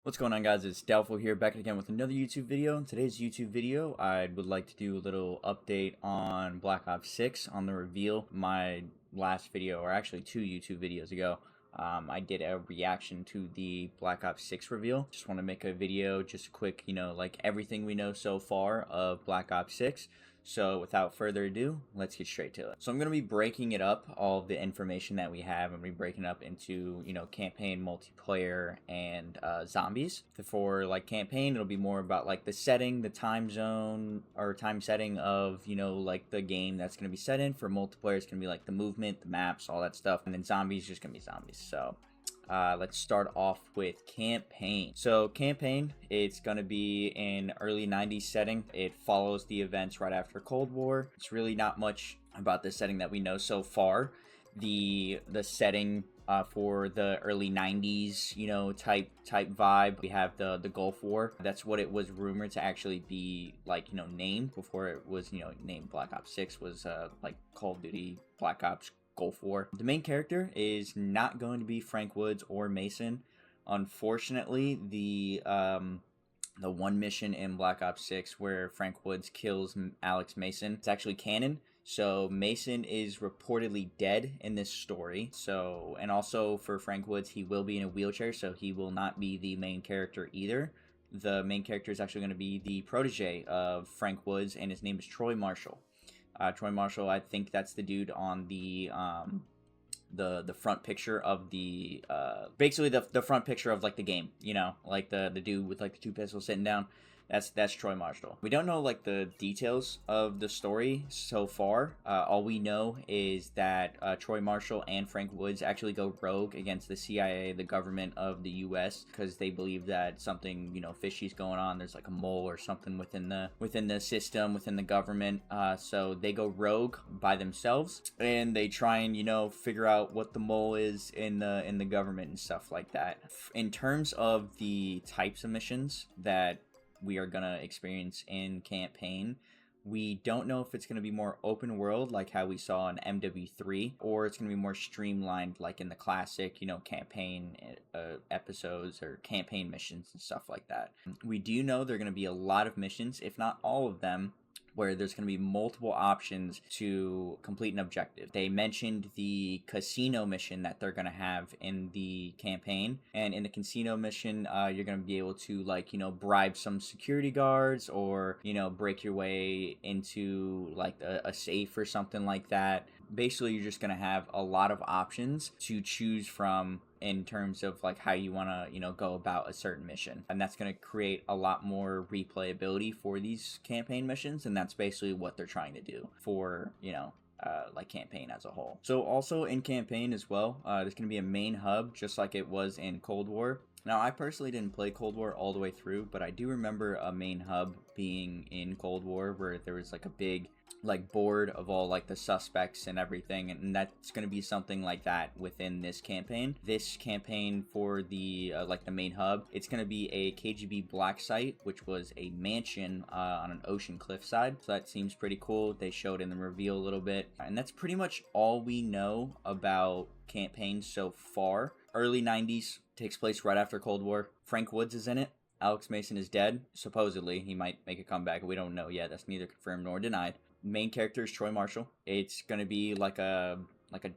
What's going on, guys? It's Doubtful here, back again with another YouTube video. In today's YouTube video, I would like to do a little update on Black Ops 6 on the reveal. My last video, or actually 2 YouTube videos ago, I did a reaction to the Black Ops 6 reveal. Just want to make a video, just a quick, like everything we know so far of Black Ops 6. So without further ado, let's get straight to it. So I'm going to be breaking it up, all of the information that we have. I'm going to be breaking it up into, campaign, multiplayer, and zombies. For campaign, it'll be more about the setting, the time zone, or time setting of, the game that's going to be set in. For multiplayer, it's going to be the movement, the maps, all that stuff. And then zombies, just going to be zombies. So let's start off with campaign. So campaign, it's going to be in early 90s setting. It follows the events right after Cold War. It's really not much about the setting that we know so far. The setting for the early 90s, type vibe. We have the Gulf War. That's what it was rumored to actually be named before it was, named Black Ops 6 was Call of Duty Black Ops Gulf War. The main character is not going to be Frank Woods or Mason. Unfortunately, the one mission in Black Ops 6 where Frank Woods kills Alex Mason, it's actually canon. So Mason is reportedly dead in this story. So, and also for Frank Woods, he will be in a wheelchair, so he will not be the main character either. The main character is actually going to be the protege of Frank Woods, and his name is Troy Marshall. Troy Marshall, I think that's the dude on the front picture of the basically the front picture of the game, the dude with the two pistols sitting down. That's Troy Marshall. We don't know the details of the story so far. All we know is that Troy Marshall and Frank Woods actually go rogue against the CIA, the government of the U.S., because they believe that something fishy is going on. There's a mole or something within the system, within the government. So they go rogue by themselves and they try and figure out what the mole is in the government and stuff like that. In terms of the types of missions that we are gonna experience in campaign, we don't know if it's gonna be more open world like how we saw in MW3, or it's gonna be more streamlined like in the classic campaign episodes or campaign missions and stuff like that. We do know there are gonna be a lot of missions, if not all of them, where there's going to be multiple options to complete an objective. They mentioned the casino mission that they're going to have in the campaign. And in the casino mission, you're going to be able to bribe some security guards, or, break your way into a safe or something like that. Basically, you're just going to have a lot of options to choose from in terms of how you want to go about a certain mission, and that's going to create a lot more replayability for these campaign missions, and that's basically what they're trying to do for campaign as a whole. So also in campaign as well, there's going to be a main hub just like it was in Cold War. Now, I personally didn't play Cold War all the way through, but I do remember a main hub being in Cold War where there was a big board of all the suspects and everything, and that's going to be something like that within this campaign. This campaign for the the main hub, it's going to be a KGB black site, which was a mansion on an ocean cliffside. So that seems pretty cool. They showed in the reveal a little bit, and that's pretty much all we know about campaign so far. Early 90s, takes place right after Cold War. Frank Woods is in it. Alex Mason is dead. Supposedly, he might make a comeback. We don't know yet. That's neither confirmed nor denied. Main character is Troy Marshall. It's going to be like a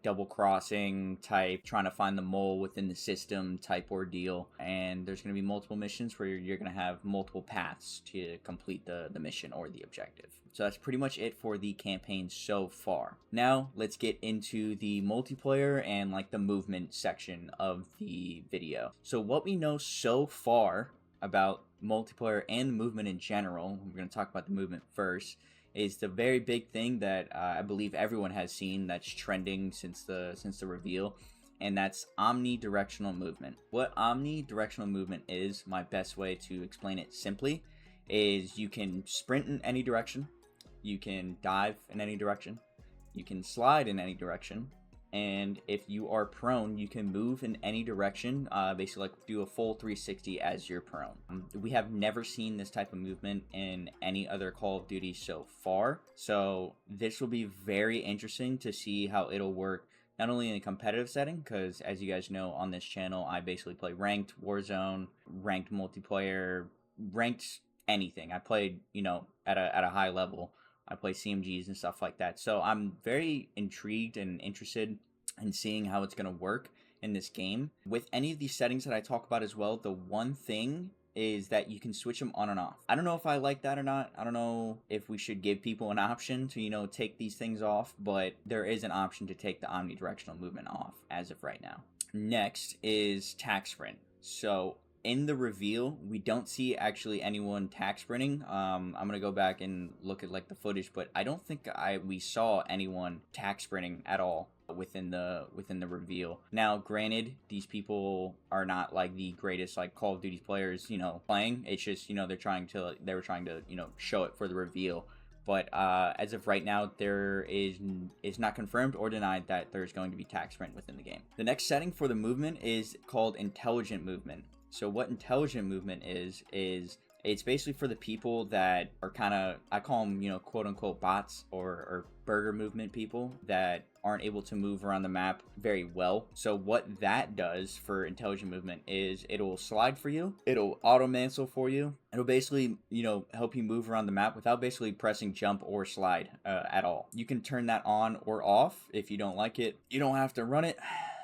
double crossing type, trying to find the mole within the system type ordeal. And there's going to be multiple missions where you're going to have multiple paths to complete the mission or the objective. So that's pretty much it for the campaign so far. Now let's get into the multiplayer and the movement section of the video. So what we know so far about multiplayer and movement in general, we're going to talk about the movement first, is the very big thing that I believe everyone has seen that's trending since the reveal, and that's omnidirectional movement. What omnidirectional movement is, my best way to explain it simply, is you can sprint in any direction, you can dive in any direction, you can slide in any direction, and if you are prone, you can move in any direction, basically do a full 360 as you're prone. We have never seen this type of movement in any other Call of Duty so far, so this will be very interesting to see how it'll work not only in a competitive setting, because as you guys know on this channel, I basically play ranked, Warzone, ranked multiplayer, ranked anything. I played, at a high level. I play CMGs and stuff like that. So I'm very intrigued and interested in seeing how it's going to work in this game. With any of these settings that I talk about as well, the one thing is that you can switch them on and off. I don't know if I like that or not. I don't know if we should give people an option to, take these things off, but there is an option to take the omnidirectional movement off as of right now. Next is tack sprint. So in the reveal, we don't see actually anyone tack sprinting. I'm gonna go back and look at like the footage, but I don't think we saw anyone tack sprinting at all within the reveal. Now granted, these people are not like the greatest like Call of Duty players playing. It's just they were trying to show it for the reveal. But as of right now, there is not confirmed or denied that there's going to be tack sprint within the game. The next setting for the movement is called intelligent movement. So what intelligent movement is it's basically for the people that are kind of, I call them, quote unquote bots or burger movement people that aren't able to move around the map very well. So what that does for intelligent movement is it'll slide for you, it'll auto mantle for you, it'll basically, help you move around the map without basically pressing jump or slide at all. You can turn that on or off if you don't like it. You don't have to run it.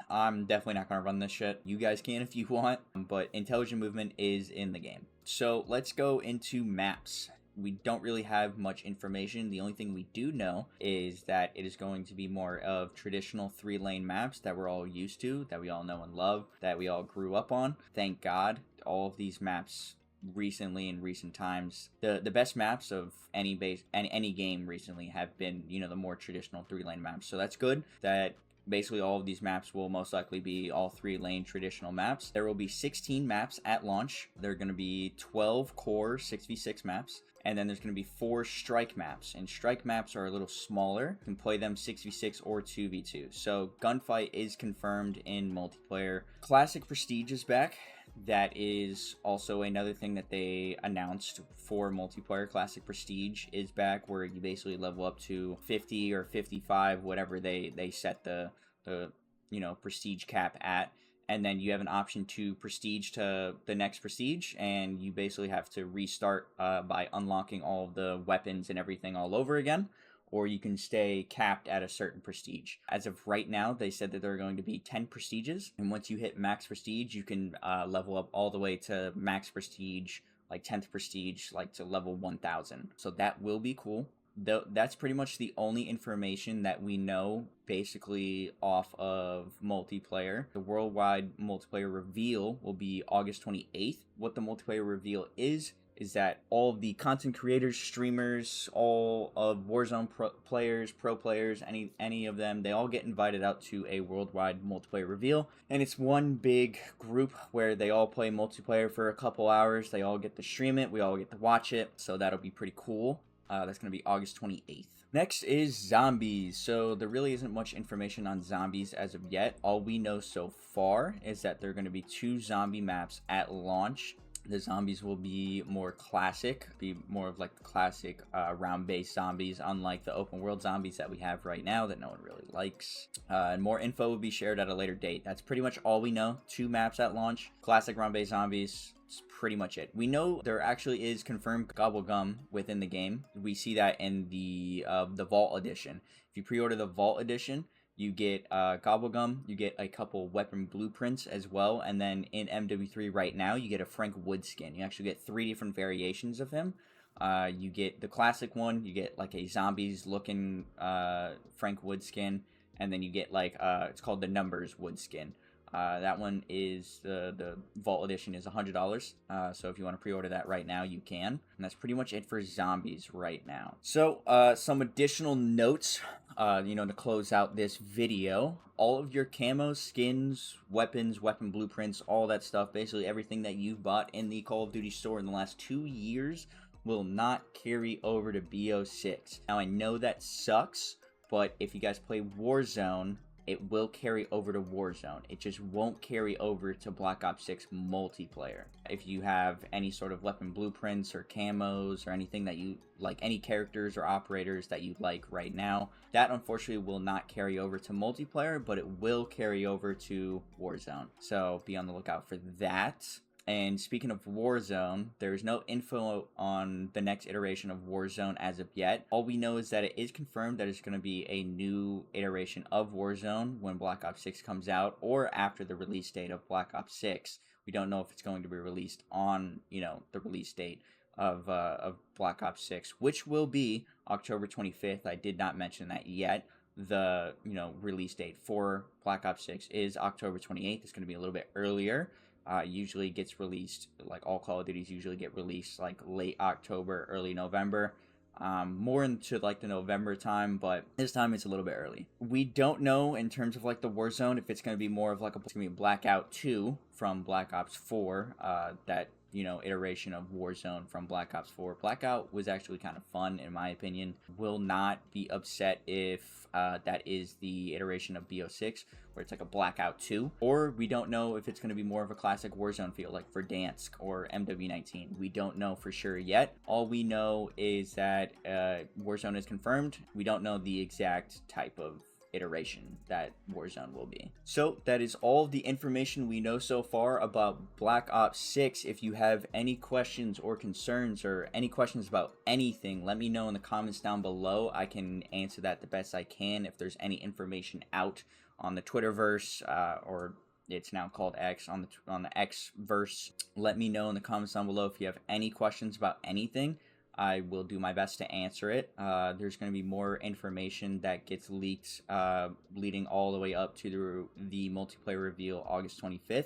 I'm definitely not going to run this shit. You guys can if you want, but intelligent movement is in the game. So let's go into maps. We don't really have much information. The only thing we do know is that it is going to be more of traditional 3-lane maps that we're all used to, that we all know and love, that we all grew up on. Thank God, all of these maps recently in recent times, the best maps of any game recently have been, the more traditional 3-lane maps. So that's good that basically all of these maps will most likely be all 3-lane traditional maps. There will be 16 maps at launch. There are going to be 12 core 6v6 maps. And then there's going to be 4 strike maps. And strike maps are a little smaller. You can play them 6v6 or 2v2. So gunfight is confirmed in multiplayer. Classic Prestige is back. That is also another thing that they announced for multiplayer. Classic Prestige is back, where you basically level up to 50 or 55, whatever they set the prestige cap at. And then you have an option to prestige to the next prestige, and you basically have to restart by unlocking all of the weapons and everything all over again, or you can stay capped at a certain prestige. As of right now, they said that there are going to be 10 prestiges, and once you hit max prestige, you can level up all the way to max prestige, like 10th prestige, like to level 1000. So that will be cool. That's pretty much the only information that we know basically off of multiplayer. The worldwide multiplayer reveal will be August 28th. What the multiplayer reveal is that all of the content creators, streamers, all of Warzone pro players, any of them, they all get invited out to a worldwide multiplayer reveal. And it's one big group where they all play multiplayer for a couple hours. They all get to stream it. We all get to watch it. So that'll be pretty cool. That's going to be August 28th. Next is zombies. So there really isn't much information on zombies as of yet. All we know so far is that there are going to be 2 zombie maps at launch. The zombies will be more classic, be more of like the classic round-based zombies, unlike the open world zombies that we have right now that no one really likes. And more info will be shared at a later date. That's pretty much all we know. 2 maps at launch, classic round-based zombies. That's pretty much it. We know there actually is confirmed Gobblegum within the game. We see that in the Vault Edition. If you pre-order the Vault Edition, you get Gobblegum, you get a couple weapon blueprints as well, and then in MW3 right now, you get a Frank Wood skin. You actually get 3 different variations of him. You get the classic one, you get like a zombies-looking Frank Wood skin, and then you get like, it's called the Numbers Wood skin. That one is, the Vault Edition is $100, so if you want to pre-order that right now, you can. And that's pretty much it for zombies right now. So, some additional notes, to close out this video. All of your camos, skins, weapons, weapon blueprints, all that stuff, basically everything that you've bought in the Call of Duty store in the last 2 years will not carry over to BO6. Now, I know that sucks, but if you guys play Warzone, it will carry over to Warzone. It just won't carry over to Black Ops 6 multiplayer. If you have any sort of weapon blueprints or camos or anything that you like, any characters or operators that you like right now, that unfortunately will not carry over to multiplayer, but it will carry over to Warzone. So be on the lookout for that. And speaking of Warzone, there's no info on the next iteration of Warzone as of yet. All we know is that it is confirmed that it's going to be a new iteration of Warzone when Black Ops 6 comes out, or after the release date of Black Ops 6. We don't know if it's going to be released on, the release date of Black Ops 6, which will be October 25th. I did not mention that yet. The, release date for Black Ops 6 is October 28th. It's going to be a little bit earlier. Usually gets released, like all Call of Duties usually get released like late October, early November, more into like the November time, but this time it's a little bit early. We don't know in terms of like the Warzone if it's going to be more of like it's going to be Blackout 2 from Black Ops 4, that iteration of Warzone from Black Ops 4. Blackout was actually kind of fun in my opinion. Will not be upset if that is the iteration of BO6 where it's like a Blackout 2, or we don't know if it's going to be more of a classic Warzone feel like Verdansk or MW19. We don't know for sure yet. All we know is that Warzone is confirmed. We don't know the exact type of iteration that Warzone will be. So that is all of the information we know so far about Black Ops 6. If you have any questions or concerns or any questions about anything, let me know in the comments down below. I can answer that the best I can. If there's any information out on the Twitterverse, or it's now called X, on the Xverse, let me know in the comments down below if you have any questions about anything. I will do my best to answer it. There's going to be more information that gets leaked leading all the way up to the multiplayer reveal August 25th.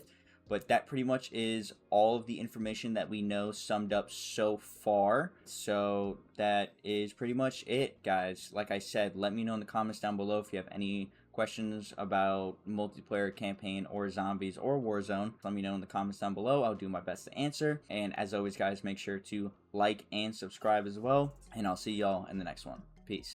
But that pretty much is all of the information that we know summed up so far. So that is pretty much it, guys. Like I said, let me know in the comments down below if you have any questions about multiplayer campaign or zombies or Warzone. Let me know in the comments down below. I'll do my best to answer. And as always, guys, make sure to like and subscribe as well. And I'll see y'all in the next one. Peace.